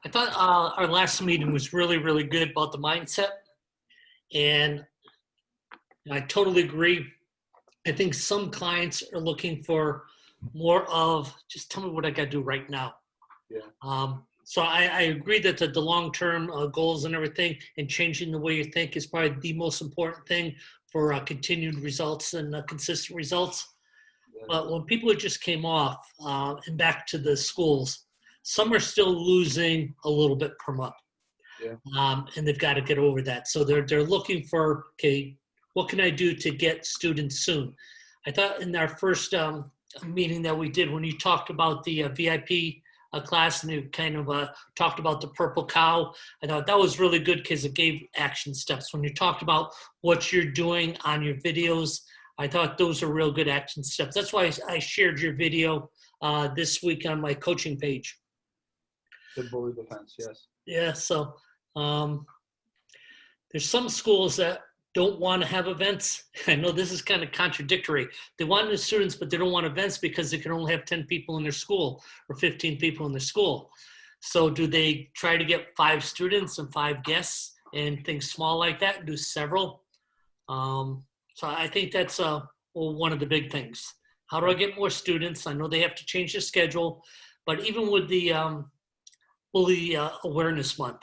I thought our last meeting was really, really good about the mindset. And I totally agree. I think some clients are looking for more of just tell me what I got to do right now. Yeah. So I agree that the long-term goals and everything and changing the way you think is probably the most important thing for continued results and consistent results. Yeah. But when people just came off and back to the schools, some are still losing a little bit per month. Yeah. And they've got to get over that. So they're looking for, okay, what can I do to get students soon? I thought in our first meeting that we did, when you talked about the VIP class and you kind of talked about the P.O.G.O, I thought that was really good because it gave action steps. When you talked about what you're doing on your videos, I thought those are real good action steps. That's why I shared your video this week on my coaching page. The bully defense, yes. Yeah, so there's some schools that don't want to have events. I know this is kind of contradictory. They want the students, but they don't want events because they can only have 10 people in their school or 15 people in their school. So do they try to get 5 students and 5 guests and things small like that and do several? So I think that's one of the big things. How do I get more students? I know they have to change their schedule, but even with the Bully Awareness Month,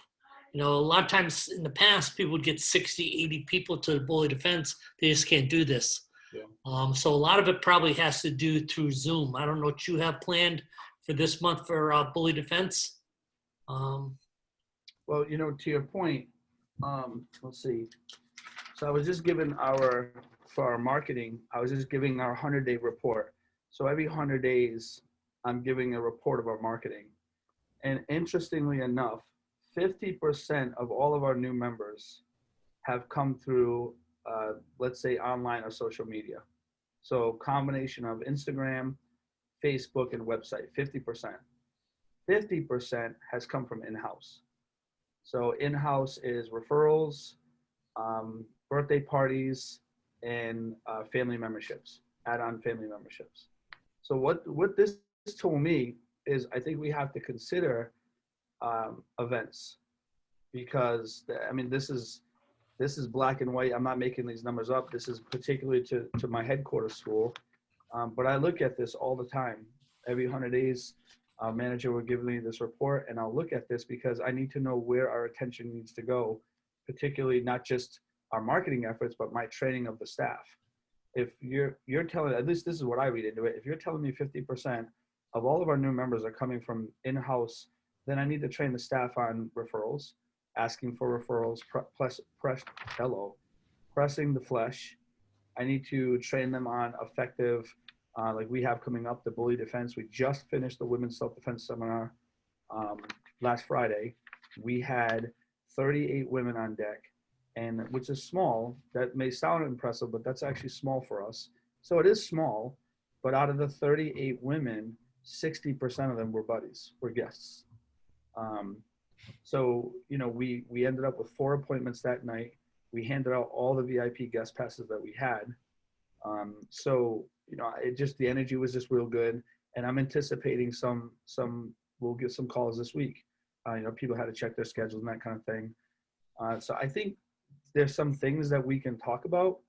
you know, a lot of times in the past, people would get 60, 80 people to the bully defense. They just can't do this. Yeah. So a lot of it probably has to do through Zoom. I don't know what you have planned for this month for bully defense. Well, you know, to your point, let's see. So I was just giving for our marketing, I was just giving our 100-day report. So every 100 days, I'm giving a report of our marketing. And interestingly enough, 50% of all of our new members have come through, let's say, online or social media. So combination of Instagram, Facebook, and website, 50%. 50% has come from in-house. So in-house is referrals, birthday parties, and family memberships, add-on family memberships. So what this told me is I think we have to consider events, because I mean this is black and white. I'm not making these numbers up. This is particularly to my headquarters school, but I look at this all the time. Every 100 days, our manager will give me this report, and I'll look at this because I need to know where our attention needs to go, particularly not just our marketing efforts, but my training of the staff. If you're telling, at least this is what I read into it, if you're telling me 50% of all of our new members are coming from in-house, then I need to train the staff on referrals, asking for referrals, pressing the flesh. I need to train them on effective, like we have coming up, the bully defense. We just finished the women's self-defense seminar last Friday. We had 38 women on deck, and which is small. That may sound impressive, but that's actually small for us. So it is small, but out of the 38 women, 60% of them were buddies, were guests. So, you know, we ended up with 4 appointments that night. We handed out all the VIP guest passes that we had. So, you know, the energy was just real good. And I'm anticipating we'll get some calls this week. You know, people had to check their schedules and that kind of thing. So I think there's some things that we can talk about.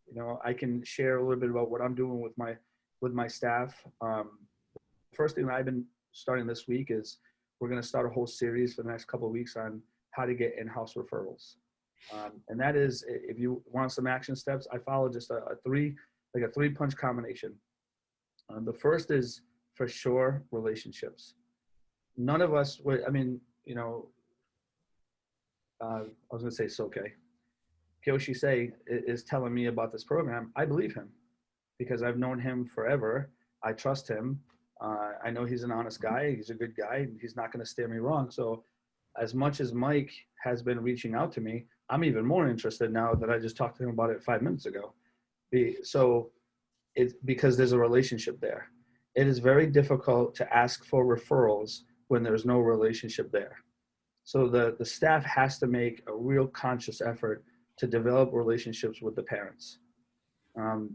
You know, I can share a little bit about what I'm doing with my staff. First thing that I've been starting this week is we're going to start a whole series for the next couple of weeks on how to get in-house referrals. And that is, if you want some action steps, I follow just a 3-punch combination. The first is for sure relationships. None of us would, I mean, you know, I was going to say Soke. Kyoshi is telling me about this program. I believe him because I've known him forever. I trust him. I know he's an honest guy. He's a good guy. He's not going to steer me wrong. So as much as Mike has been reaching out to me, I'm even more interested now that I just talked to him about it 5 minutes ago. So it's because there's a relationship there. It is very difficult to ask for referrals when there's no relationship there. So the staff has to make a real conscious effort to develop relationships with the parents.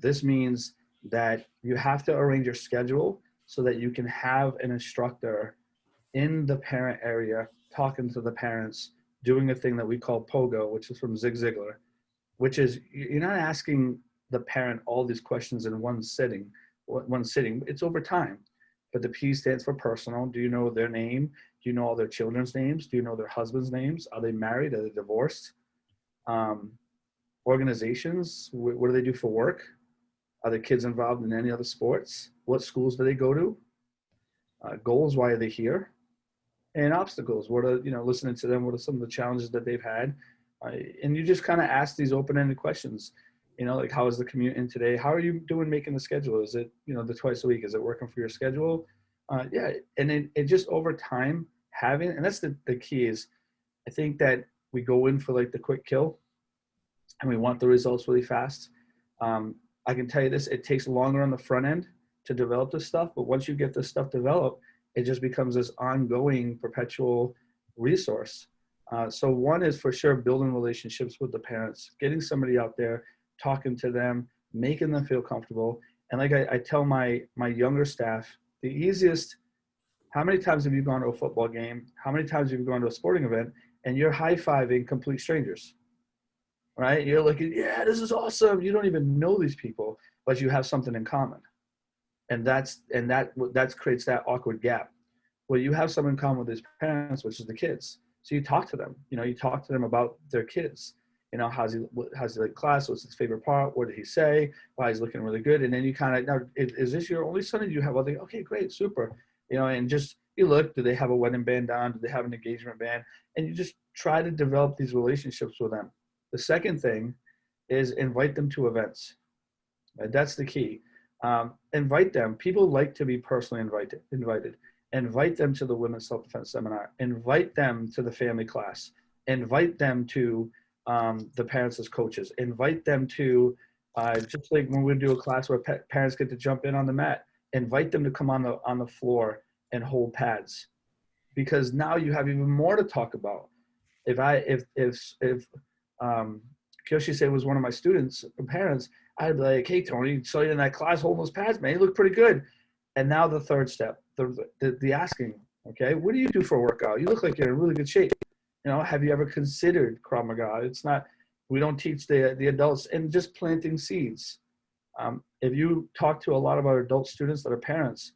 This means that you have to arrange your schedule so that you can have an instructor in the parent area, talking to the parents, doing a thing that we call P.O.G.O, which is from Zig Ziglar, which is you're not asking the parent all these questions in one sitting. It's over time. But the P stands for personal. Do you know their name? Do you know all their children's names? Do you know their husband's names? Are they married? Are they divorced? Organizations, what do they do for work? Are the kids involved in any other sports? What schools do they go to? Goals, why are they here? And obstacles, what are, listening to them, what are some of the challenges that they've had? And you just kind of ask these open-ended questions, like how is the commute in today? How are you doing making the schedule? Is it, the twice a week? Is it working for your schedule? Yeah, and it just over time and that's the key is, I think that we go in for like the quick kill and we want the results really fast. I can tell you this, it takes longer on the front end to develop this stuff, but once you get this stuff developed, it just becomes this ongoing perpetual resource. So one is for sure building relationships with the parents, getting somebody out there, talking to them, making them feel comfortable. And like I tell my younger staff, the easiest, how many times have you gone to a football game? How many times have you gone to a sporting event and you're high-fiving complete strangers, right? You're looking, yeah, this is awesome. You don't even know these people, but you have something in common. And that creates that awkward gap. Well, you have something in common with these parents, which is the kids. So you talk to them. You talk to them about their kids. How's he like class? What's his favorite part? What did he say? Why he's looking really good. And then you kind of, now, is this your only son? And you have other? Okay, great, super. And just you look. Do they have a wedding band on? Do they have an engagement band? And you just try to develop these relationships with them. The second thing is invite them to events. Right? That's the key. Invite them. People like to be personally invited. Invite them to the Women's Self-Defense Seminar. Invite them to the family class. Invite them to the parents as coaches. Invite them to, just like when we do a class where parents get to jump in on the mat, invite them to come on the floor and hold pads. Because now you have even more to talk about. If Kiyoshi said was one of my students, parents, I'd be like, hey, Tony, saw you in that class holding those pads, man. You look pretty good. And now the third step, the asking, okay, what do you do for a workout? You look like you're in really good shape. Have you ever considered Krav Maga? It's not, we don't teach the adults, and just planting seeds. If you talk to a lot of our adult students that are parents,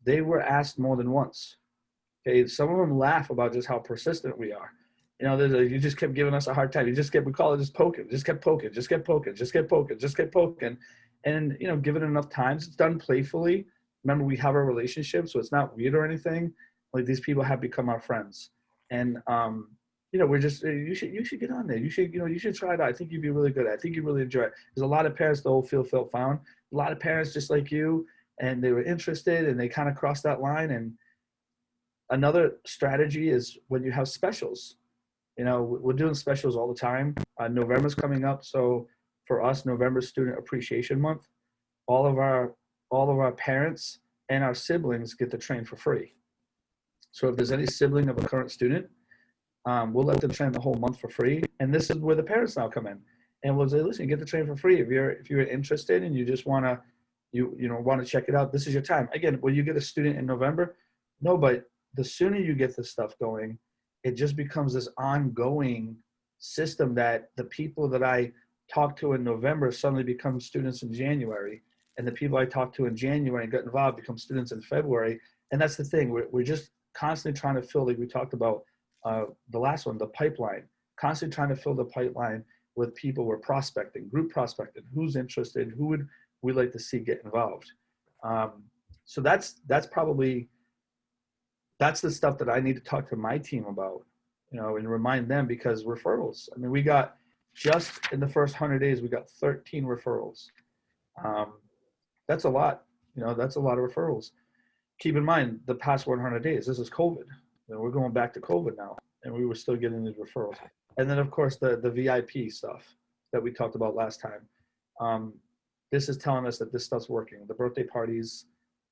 they were asked more than once. Okay, some of them laugh about just how persistent we are. You just kept giving us a hard time. We call it just poking, just kept poking, just kept poking, just kept poking, just kept poking. And, give it enough times. It's done playfully. Remember, we have a relationship, so it's not weird or anything. Like, these people have become our friends. And, we're just, you should get on there. You should try it out. I think you'd be really good at it. I think you'd really enjoy it. There's a lot of parents that will feel found. A lot of parents just like you, and they were interested, and they kind of crossed that line. And another strategy is when you have specials. We're doing specials all the time. November's coming up. So for us, November Student Appreciation Month. All of our parents and our siblings get to train for free. So if there's any sibling of a current student, we'll let them train the whole month for free. And this is where the parents now come in. And we'll say, listen, you get to train for free. If you're interested and you just want to check it out, this is your time. Again, will you get a student in November? No, but the sooner you get this stuff going, it just becomes this ongoing system that the people that I talk to in November suddenly become students in January. And the people I talked to in January and got involved become students in February. And that's the thing. We're just constantly trying to fill, like we talked about the last one, the pipeline. Constantly trying to fill the pipeline with people we're prospecting, group prospecting. Who's interested? Who would we like to see get involved? So that's the stuff that I need to talk to my team about, and remind them, because referrals. I mean, we got, just in the first 100 days, we got 13 referrals. That's a lot. That's a lot of referrals. Keep in mind, the past 100 days, this is COVID. We're going back to COVID now, and we were still getting these referrals. And then, of course, the VIP stuff that we talked about last time. This is telling us that this stuff's working. The birthday parties,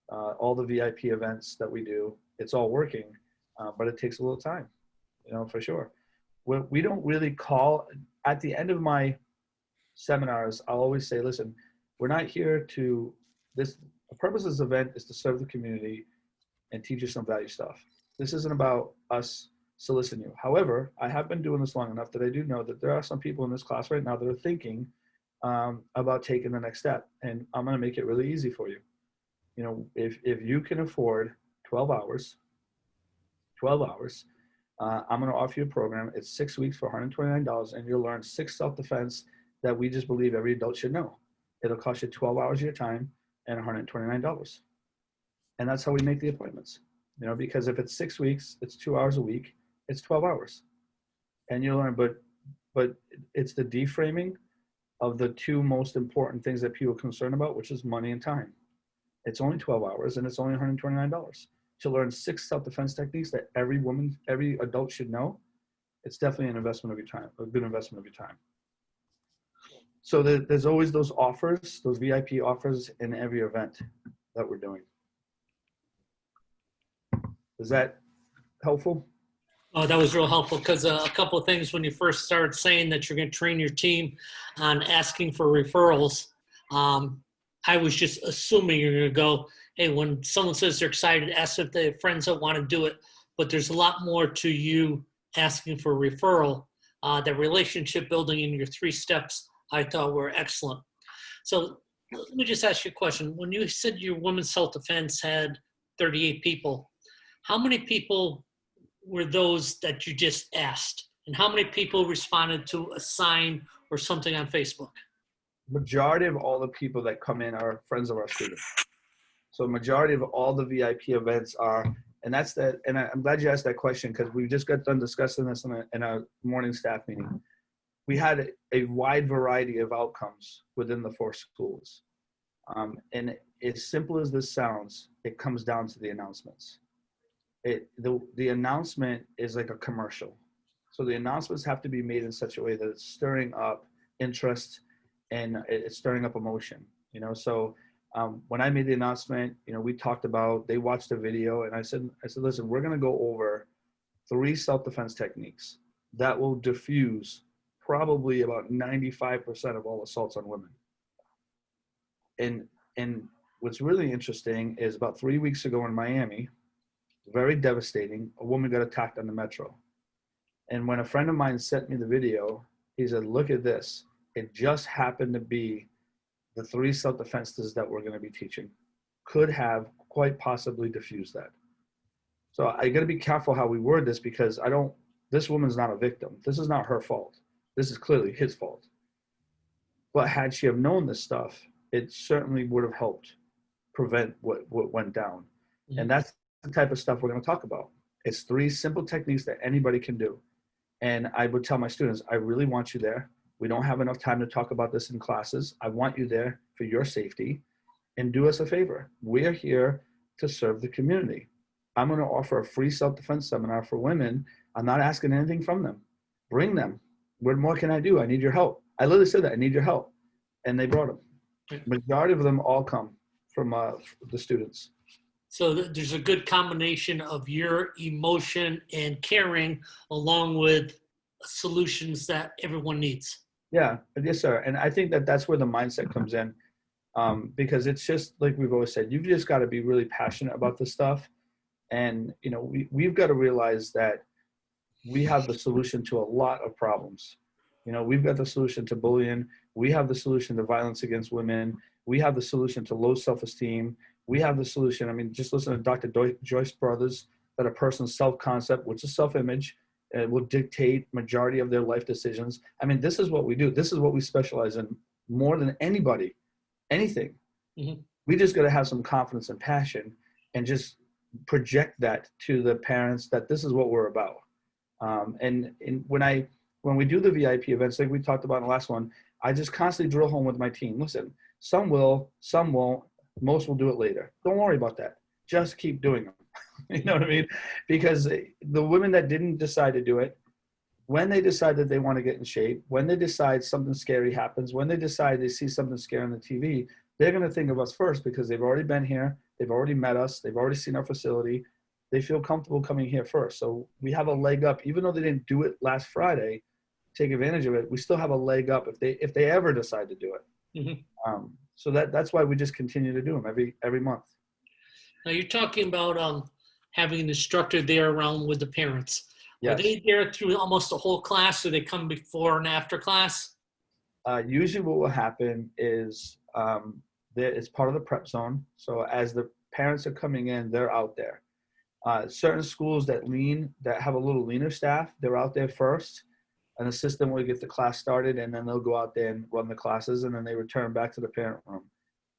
all the VIP events that we do, it's all working, but it takes a little time, for sure. We don't really call, at the end of my seminars, I'll always say, listen, we're not here the purpose of this event is to serve the community and teach you some value stuff. This isn't about us soliciting you. However, I have been doing this long enough that I do know that there are some people in this class right now that are thinking about taking the next step. And I'm going to make it really easy for you. You know, if you can afford 12 hours, 12 hours, I'm going to offer you a program. It's 6 weeks for $129, and you'll learn 6 self-defense that we just believe every adult should know. It'll cost you 12 hours of your time and $129. And that's how we make the appointments. You know, because if it's 6 weeks, it's 2 hours a week, it's 12 hours. And you'll learn, but it's the deframing of the two most important things that people are concerned about, which is money and time. It's only 12 hours and it's only $129 to learn 6 self-defense techniques that every adult should know. It's definitely an investment of your time, a good investment of your time. So there's always those offers, those VIP offers in every event that we're doing. Is that helpful? Oh, that was real helpful because a couple of things when you first started saying that you're going to train your team on asking for referrals, I was just assuming you're going to go, hey, when someone says they're excited, ask if they have friends that want to do it. But there's a lot more to you asking for a referral. The relationship building in your 3 steps I thought were excellent. So let me just ask you a question. When you said your women's self-defense had 38 people, how many people were those that you just asked? And how many people responded to a sign or something on Facebook? Majority of all the people that come in are friends of our students. So majority of all the VIP events are, and that's that. And I'm glad you asked that question because we just got done discussing this in a morning staff meeting. We had a wide variety of outcomes within the 4 schools. And as simple as this sounds, it comes down to the announcements. The announcement is like a commercial. So the announcements have to be made in such a way that it's stirring up interest and it's stirring up emotion, you know? So when I made the announcement, you know, we talked about, they watched the video and I said, listen, we're going to go over 3 self-defense techniques that will diffuse probably about 95% of all assaults on women. And what's really interesting is about 3 weeks ago in Miami, very devastating, a woman got attacked on the metro. And when a friend of mine sent me the video, he said, look at this. It just happened to be the 3 self-defenses that we're going to be teaching. Could have quite possibly diffused that. So I got to be careful how we word this because this woman's not a victim. This is not her fault. This is clearly his fault. But had she have known this stuff, it certainly would have helped prevent what went down. Mm-hmm. And that's the type of stuff we're going to talk about. It's 3 simple techniques that anybody can do. And I would tell my students, I really want you there. We don't have enough time to talk about this in classes. I want you there for your safety. And do us a favor. We're here to serve the community. I'm going to offer a free self-defense seminar for women. I'm not asking anything from them. Bring them. What more can I do? I need your help. I literally said that. I need your help. And they brought them. Majority of them all come from the students. So there's a good combination of your emotion and caring along with solutions that everyone needs. Yeah, yes, sir. And I think that that's where the mindset comes in because it's just like we've always said, you've just got to be really passionate about this stuff. And, you know, we've got to realize that we have the solution to a lot of problems. You know, we've got the solution to bullying. We have the solution to violence against women. We have the solution to low self-esteem. We have the solution. I mean, just listen to Dr. Joyce Brothers, that a person's self-concept, which is self-image, will dictate majority of their life decisions. I mean, this is what we do. This is what we specialize in more than anybody, anything. Mm-hmm. We just got to have some confidence and passion and just project that to the parents that this is what we're about. And when we do the VIP events, like we talked about in the last one, I just constantly drill home with my team. Listen, some will, some won't. Most will do it later. Don't worry about that. Just keep doing them. You know what I mean? Because the women that didn't decide to do it, when they decide that they want to get in shape, when they decide something scary happens, when they decide they see something scary on the TV, they're going to think of us first because they've already been here. They've already met us. They've already seen our facility. They feel comfortable coming here first. So we have a leg up. Even though they didn't do it last Friday, take advantage of it, we still have a leg up if they ever decide to do it. Mm-hmm. So that's why we just continue to do them every month. Now you're talking about having an instructor there around with the parents. Are Yes. they there through almost the whole class, or they come before and after class? Usually what will happen is it's part of the prep zone. So as the parents are coming in, they're out there. Certain schools that have a little leaner staff, they're out there first. An assistant will get the class started, and then they'll go out there and run the classes, and then they return back to the parent room.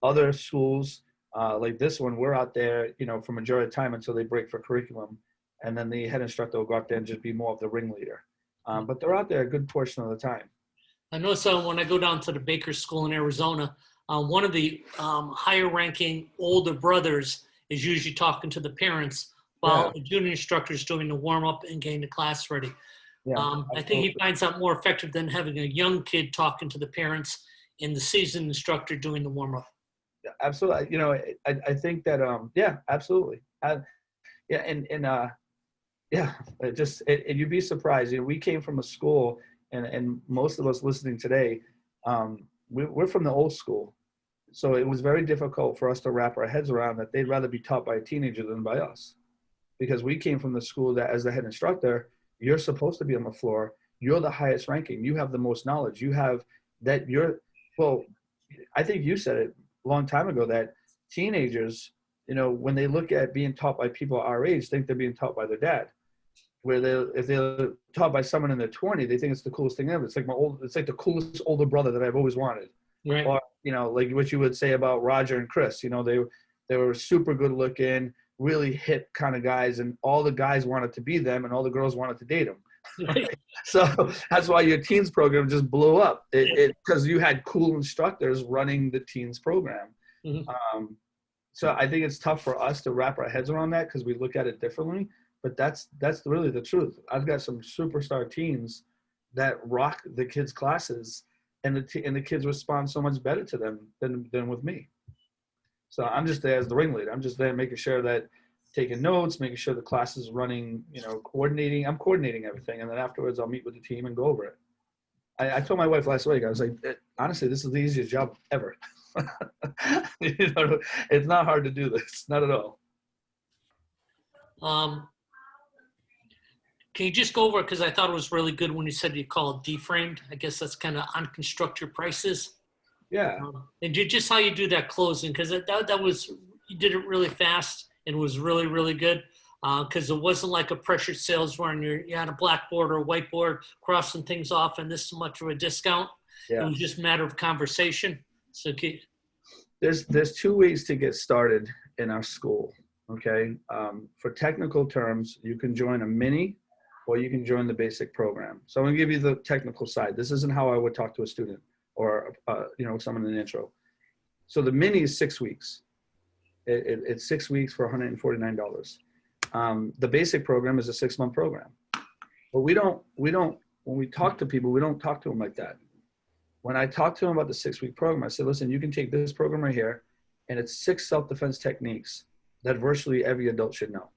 Other schools, like this one, we're out there, for majority of the time until they break for curriculum, and then the head instructor will go out there and just be more of the ringleader. But they're out there a good portion of the time. I know. So when I go down to the Baker School in Arizona, one of the higher ranking older brothers is usually talking to the parents while the junior instructor is doing the warm up and getting the class ready. Yeah, I think he finds that more effective than having a young kid talking to the parents and the seasoned instructor doing the warm up. Yeah, absolutely. I think that, yeah, absolutely. You'd be surprised. We came from a school, and most of us listening today, we're from the old school. So it was very difficult for us to wrap our heads around that they'd rather be taught by a teenager than by us. Because we came from the school that as the head instructor, you're supposed to be on the floor. You're the highest ranking. You have the most knowledge. You have that I think you said it a long time ago that teenagers, when they look at being taught by people our age, think they're being taught by their dad. If they're taught by someone in their 20s, they think it's the coolest thing ever. It's like the coolest older brother that I've always wanted. Right. Or, like what you would say about Roger and Chris, they were super good looking, really hip kind of guys, and all the guys wanted to be them and all the girls wanted to date them. Right. So that's why your teens program just blew up because you had cool instructors running the teens program. Mm-hmm. So I think it's tough for us to wrap our heads around that because we look at it differently, but that's really the truth. I've got some superstar teens that rock the kids' classes, and the kids respond so much better to them than with me. So I'm just there as the ringleader. I'm just there making sure that taking notes, making sure the class is running, coordinating. I'm coordinating everything. And then afterwards I'll meet with the team and go over it. I told my wife last week, I was like, honestly, this is the easiest job ever. It's not hard to do this. Not at all. Can you just go over it? Because I thought it was really good when you said you call it D-framed. I guess that's kind of on construct your prices. Yeah. And just how you do that closing, because that was, you did it really fast and was really, really good. Because it wasn't like a pressured sales run. You had a blackboard or a whiteboard crossing things off and this much of a discount. Yeah. It was just a matter of conversation. So there's two ways to get started in our school. Okay. For technical terms, you can join a mini or you can join the basic program. So I'm gonna give you the technical side. This isn't how I would talk to a student or someone in an intro. So the mini is 6 weeks. It's 6 weeks for $149. The basic program is a 6-month program. But we don't, when we talk to people, we don't talk to them like that. When I talk to them about the 6-week program, I said, listen, you can take this program right here, and it's 6 self-defense techniques that virtually every adult should know.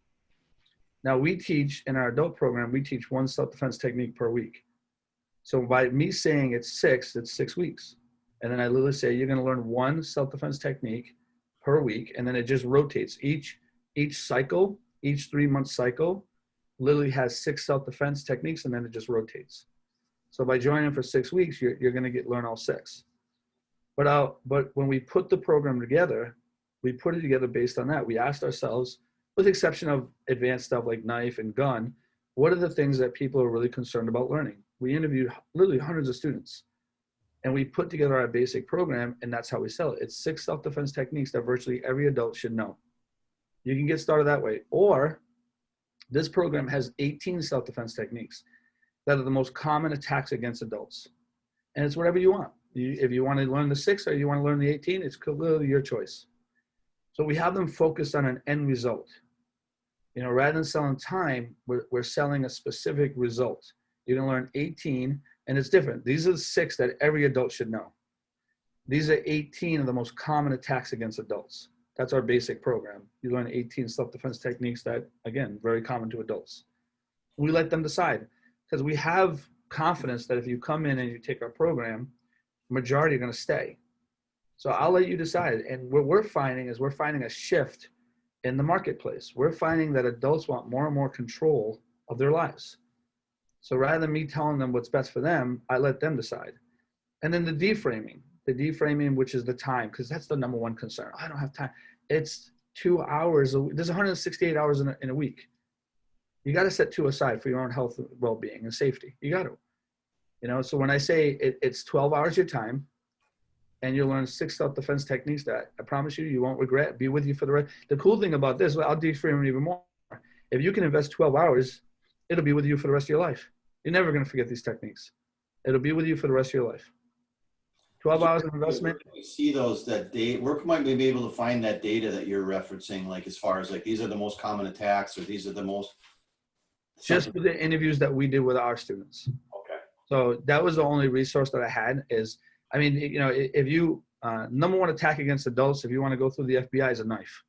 Now we teach, in our adult program, we teach 1 self-defense technique per week. So by me saying it's 6 weeks. And then I literally say, you're gonna learn 1 self-defense technique per week, and then it just rotates. Each cycle, each 3-month cycle literally has 6 self-defense techniques, and then it just rotates. So by joining for 6 weeks, you're going to learn all 6. But when we put the program together, we put it together based on that. We asked ourselves, with the exception of advanced stuff like knife and gun, what are the things that people are really concerned about learning? We interviewed literally hundreds of students, and we put together our basic program, and that's how we sell it. It's 6 self-defense techniques that virtually every adult should know. You can get started that way. Or this program has 18 self-defense techniques that are the most common attacks against adults. And it's whatever you want. If you want to learn the 6 or you want to learn the 18, it's clearly your choice. So we have them focused on an end result. Rather than selling time, we're selling a specific result. You're going to learn 18, and it's different. These are the 6 that every adult should know. These are 18 of the most common attacks against adults. That's our basic program. You learn 18 self-defense techniques that, again, very common to adults. We let them decide, because we have confidence that if you come in and you take our program, majority are going to stay. So I'll let you decide. And what we're finding is we're finding a shift in the marketplace. We're finding that adults want more and more control of their lives. So rather than me telling them what's best for them, I let them decide. And then the deframing, which is the time, because that's the number one concern. I don't have time. It's 2 hours. There's 168 hours in a week. You got to set 2 aside for your own health, well-being, and safety. You got to. You know, so when I say it's 12 hours of your time, and you'll learn 6 self-defense techniques that I promise you won't regret, be with you for the rest. The cool thing about this, I'll deframe it even more. If you can invest 12 hours, it'll be with you for the rest of your life. You're never going to forget these techniques. It'll be with you for the rest of your life. 12 hours of investment. We see those, that data, where might we be able to find that data that you're referencing, like as far as like, these are the most common attacks, or these are the most. Just for the interviews that we did with our students. Okay. So that was the only resource that I had is, I mean, you know, if you, number one attack against adults, if you want to go through the FBI, is a knife.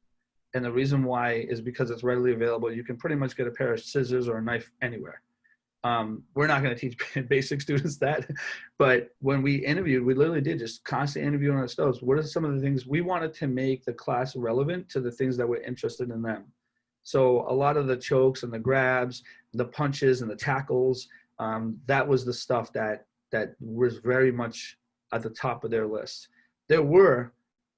And the reason why is because it's readily available. You can pretty much get a pair of scissors or a knife anywhere. We're not going to teach basic students that, but when we interviewed, we literally did just constantly interview on ourselves. What are some of the things we wanted to make the class relevant to the things that we're interested in them? So a lot of the chokes and the grabs, the punches and the tackles, that was the stuff that was very much at the top of their list. There were,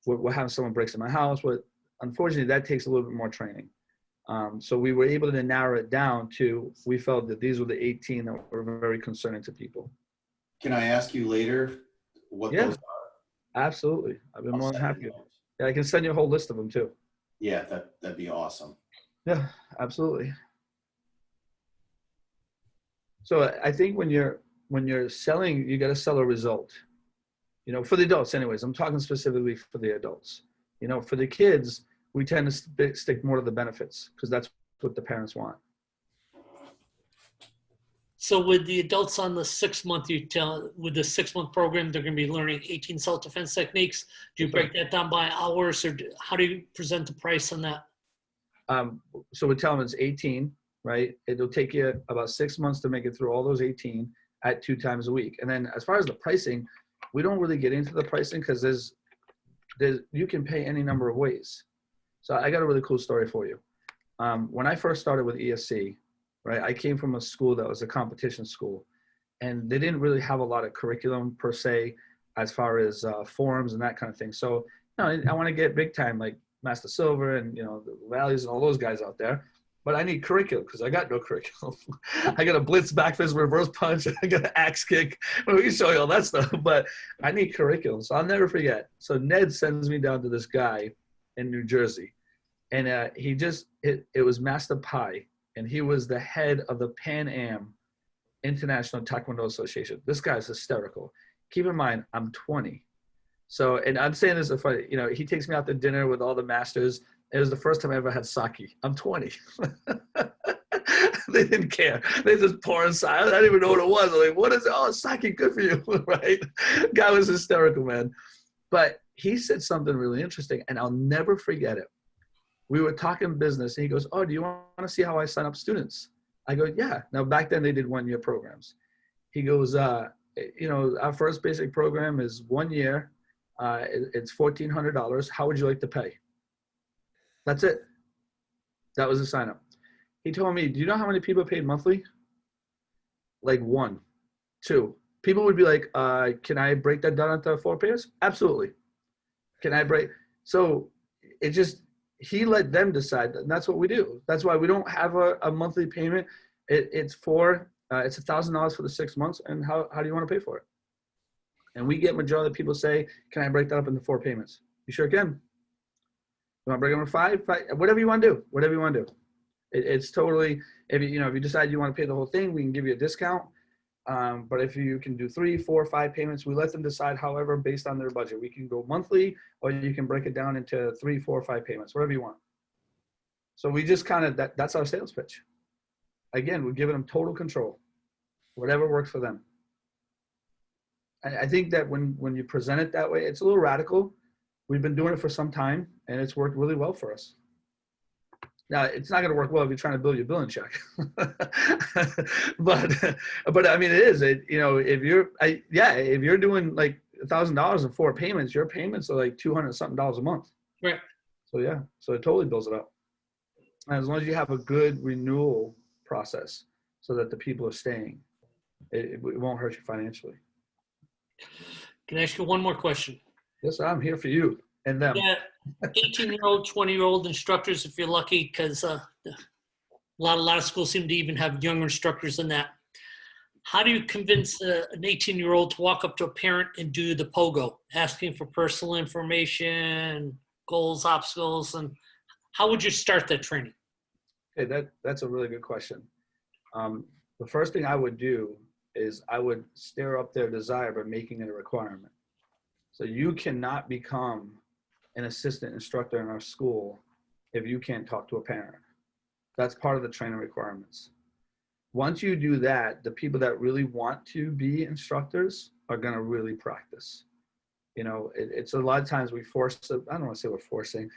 what having someone breaks in my house, but unfortunately that takes a little bit more training. So we were able to narrow it down to, we felt that these were the 18 that were very concerning to people. Can I ask you later what those are? Absolutely. I've been more than happy. Yeah, I can send you a whole list of them too. Yeah, that'd be awesome. Yeah, absolutely. So I think when you're selling, you got to sell a result. You know, for the adults anyways, I'm talking specifically for the adults. You know, for the kids, we tend to stick more to the benefits because that's what the parents want. So with the adults on the 6 month, with the 6 month program, they're going to be learning 18 self-defense techniques. Do you break that down by hours, or how do you present the price on that? So we tell them it's 18, right? It'll take you about 6 months to make it through all those 18 at 2 times a week. And then as far as the pricing, we don't really get into the pricing because there's you can pay any number of ways. So I got a really cool story for you. When I first started with ESC, right, I came from a school that was a competition school, and they didn't really have a lot of curriculum per se, as far as forums and that kind of thing. So, you know, I want to get big time like Master Silver and, you know, the Valleys and all those guys out there, but I need curriculum because I got no curriculum. I got a blitz, back fist, reverse punch. I got an axe kick. Well, we can show you all that stuff, but I need curriculum. So I'll never forget. So Ned sends me down to this guy in New Jersey, and it was Master Pai, and he was the head of the Pan Am International Taekwondo Association. This guy's hysterical. Keep in mind, I'm 20. So, and I'm saying this is funny, you know, he takes me out to dinner with all the masters. It was the first time I ever had sake. I'm 20. They didn't care. They just pour inside. I didn't even know what it was. I'm like, what is it? Oh, sake, good for you, right? Guy was hysterical, man. But he said something really interesting, and I'll never forget it. We were talking business, and he goes, oh, do you want to see how I sign up students? I go, yeah. Now, back then, they did 1 year programs. He goes, you know, our first basic program is 1 year. It's $1,400. How would you like to pay? That's it. That was the sign up. He told me, do you know how many people paid monthly? Like 1, 2. People would be like, can I break that down into 4 payments? Absolutely. Can I break? So it just, he let them decide, and that's what we do. That's why we don't have a monthly payment. It's $1,000 for the 6 months, and how do you want to pay for it? And we get majority of the people say, can I break that up into 4 payments? You sure can. You want to break them into 5? Whatever you want to do. Whatever you want to do. It's totally, if you decide you want to pay the whole thing, we can give you a discount. But if you can do 3, 4, 5 payments, we let them decide, however, based on their budget. We can go monthly, or you can break it down into 3, 4, 5 payments, whatever you want. So we just kind of, that's our sales pitch. Again, we're giving them total control, whatever works for them. I think that when you present it that way, it's a little radical. We've been doing it for some time, and it's worked really well for us. Now, it's not going to work well if you're trying to build your billing check, but I mean, it is. If you're doing like $1,000 in 4 payments, your payments are like $200 something a month. Right. So yeah, so it totally builds it up. As long as you have a good renewal process so that the people are staying, it won't hurt you financially. Can I ask you one more question? Yes, I'm here for you and them. Yeah, 18-year-old, 20-year-old instructors, if you're lucky, because a lot of schools seem to even have younger instructors than that. How do you convince an 18-year-old to walk up to a parent and do the P.O.G.O, asking for personal information, goals, obstacles, and how would you start that training? Okay, that's a really good question. The first thing I would do is I would stir up their desire by making it a requirement. So you cannot become an assistant instructor in our school if you can't talk to a parent. That's part of the training requirements. Once you do that, the people that really want to be instructors are going to really practice. You know, it's a lot of times we force, I don't want to say we're forcing,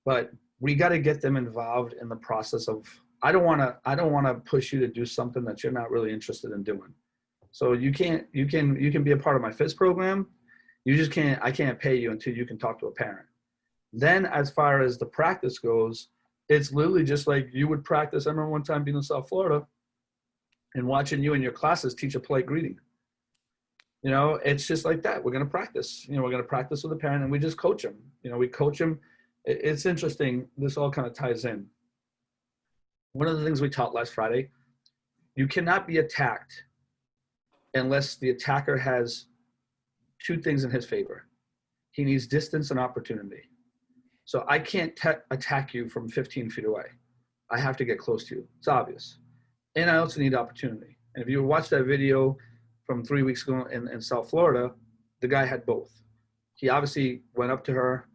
but we got to get them involved in the process of, I don't want to push you to do something that you're not really interested in doing. So you can be a part of my FIS program. You just can't, I can't pay you until you can talk to a parent. Then as far as the practice goes, it's literally just like you would practice. I remember one time being in South Florida and watching you in your classes teach a polite greeting. You know, it's just like that. We're going to practice. You know, we're going to practice with a parent and we just coach them. You know, we coach them. It's interesting. This all kind of ties in. One of the things we taught last Friday, you cannot be attacked unless the attacker has two things in his favor. He needs distance and opportunity. So I can't attack you from 15 feet away. I have to get close to you. It's obvious. And I also need opportunity. And if you watch that video from 3 weeks ago in South Florida, the guy had both. He obviously went up to her,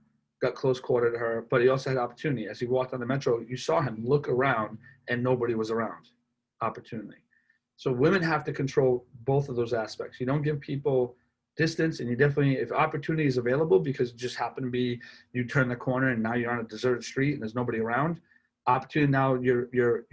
got close quarter to her, but he also had opportunity. As he walked on the metro, you saw him look around and nobody was around. Opportunity. So women have to control both of those aspects. You don't give people distance, and you definitely, if opportunity is available because it just happened to be you turn the corner and now you're on a deserted street and there's nobody around, opportunity, now you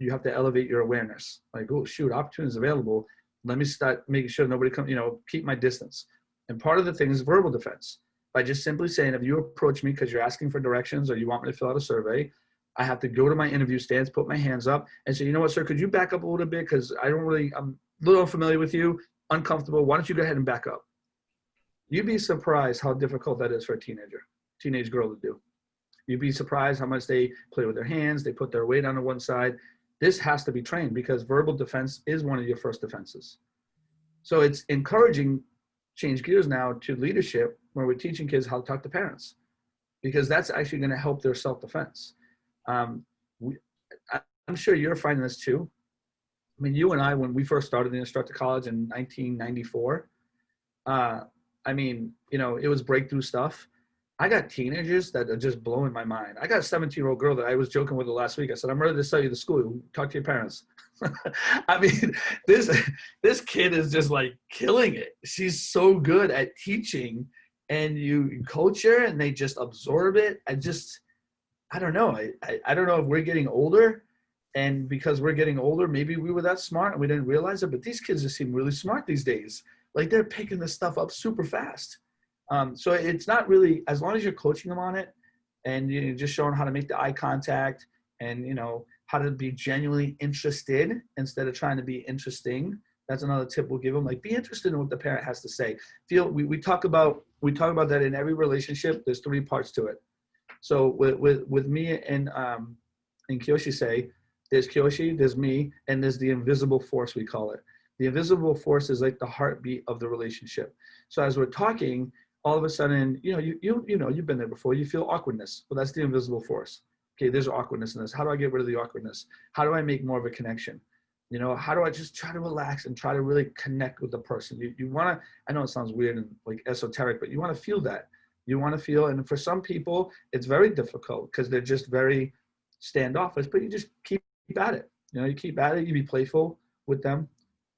have to elevate your awareness. Like, oh shoot, opportunity is available. Let me start making sure nobody comes, you know, keep my distance. And part of the thing is verbal defense. By just simply saying, if you approach me because you're asking for directions or you want me to fill out a survey, I have to go to my interview stance, put my hands up and say, you know what, sir, could you back up a little bit? Because I'm a little unfamiliar with you, uncomfortable. Why don't you go ahead and back up? You'd be surprised how difficult that is for a teenage girl to do. You'd be surprised how much they play with their hands. They put their weight on one side. This has to be trained because verbal defense is one of your first defenses. So it's encouraging, change gears now to leadership where we're teaching kids how to talk to parents because that's actually going to help their self-defense. I'm sure you're finding this too. I mean, you and I, when we first started the instructor college in 1994, I mean, you know, it was breakthrough stuff. I got teenagers that are just blowing my mind. I got a 17-year-old girl that I was joking with last week. I said, I'm ready to sell you to school. Talk to your parents. I mean, this kid is just like killing it. She's so good at teaching and you coach her and they just absorb it. I don't know. I don't know if we're getting older and because we're getting older, maybe we were that smart and we didn't realize it, but these kids just seem really smart these days. Like they're picking this stuff up super fast. So it's not really, as long as you're coaching them on it and you're just showing how to make the eye contact and, you know, how to be genuinely interested instead of trying to be interesting. That's another tip we'll give them. Like, be interested in what the parent has to say. We talk about that in every relationship. There's 3 parts to it. So with me and Kiyoshi say, there's Kiyoshi, there's me, and there's the invisible force, we call it. The invisible force is like the heartbeat of the relationship. So as we're talking, all of a sudden, you know, you've been there before, you feel awkwardness. Well, that's the invisible force. Okay, there's awkwardness in this. How do I get rid of the awkwardness? How do I make more of a connection? You know, how do I just try to relax and try to really connect with the person? You want to, I know it sounds weird and like esoteric, but you want to feel that. You want to feel, and for some people, it's very difficult because they're just very standoffish, but you just keep at it. You know, you keep at it, you be playful with them.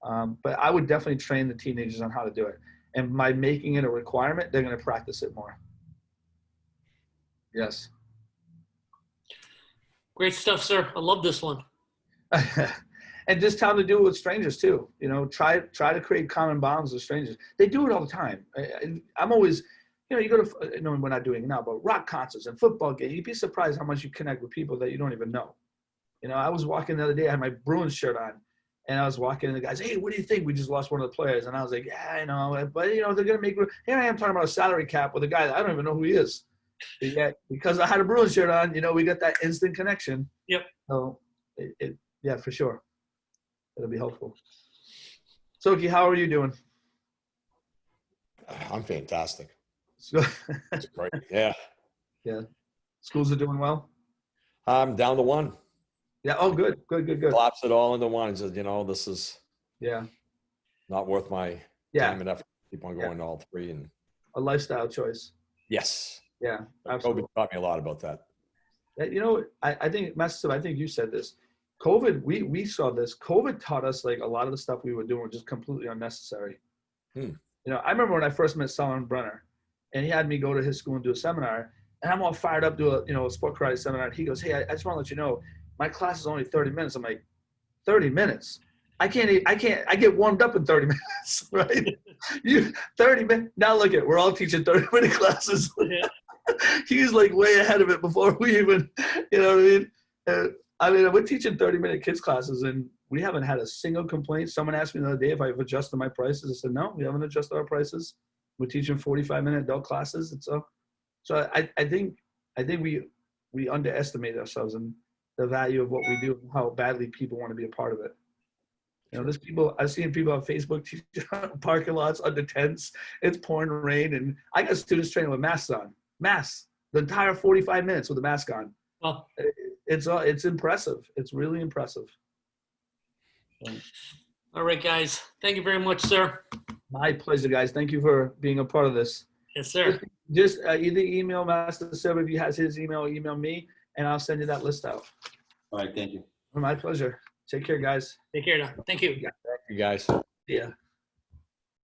But I would definitely train the teenagers on how to do it. And by making it a requirement, they're going to practice it more. Yes. Great stuff, sir. I love this one. And just tell them to do it with strangers too. You know, try to create common bonds with strangers. They do it all the time. I'm always, you know, you go to, you know, we're not doing it now, but rock concerts and football games, you'd be surprised how much you connect with people that you don't even know. You know, I was walking the other day, I had my Bruins shirt on, and I was walking, and the guys, hey, what do you think? We just lost one of the players. And I was like, yeah, I know, but, you know, they're going to make – here I am talking about a salary cap with a guy that I don't even know who he is. But yet, because I had a Bruins shirt on, you know, we got that instant connection. Yep. So, yeah, for sure. It'll be helpful. Soki, how are you doing? I'm fantastic. So, It's great. Yeah. yeah. Schools are doing well? I'm down to one. Yeah. Oh, good. Collapse it all into one. Just, you know, this is Yeah. not worth my Yeah. time and effort. Keep on going to all three. And A lifestyle choice. yes. Yeah, absolutely. COVID taught me a lot about that. You know, I think, Master, I think you said this. COVID, we saw this. COVID taught us like a lot of the stuff we were doing was just completely unnecessary. You know, I remember when I first met Solomon Brenner, and he had me go to his school and do a seminar, and I'm all fired up to a sport karate seminar. He goes, hey, I just want to let you know, my class is only 30 minutes. I'm like, 30 minutes? I get warmed up in 30 minutes, right? 30 minutes. Now look at, we're all teaching 30-minute classes. Yeah. He's like way ahead of it before we even, you know what I mean? We're teaching 30-minute kids classes, and we haven't had a single complaint. Someone asked me the other day if I've adjusted my prices. I said, no, we haven't adjusted our prices. We're teaching 45-minute adult classes. And so I think we underestimate ourselves and the value of what we do and how badly people want to be a part of it. You know, there's people, I've seen people on Facebook teach parking lots under tents. It's pouring rain, and I got students training with masks on. Masks, the entire 45 minutes with a mask on. Well, it's impressive. It's really impressive. all right, guys. Thank you very much, sir. My pleasure, guys. Thank you for being a part of this. Yes, sir. Just either email Master Silver if he has his email, email me, and I'll send you that list out. All right, thank you. My pleasure. Take care, guys. Take care now. Thank you. Thank you guys. Yeah.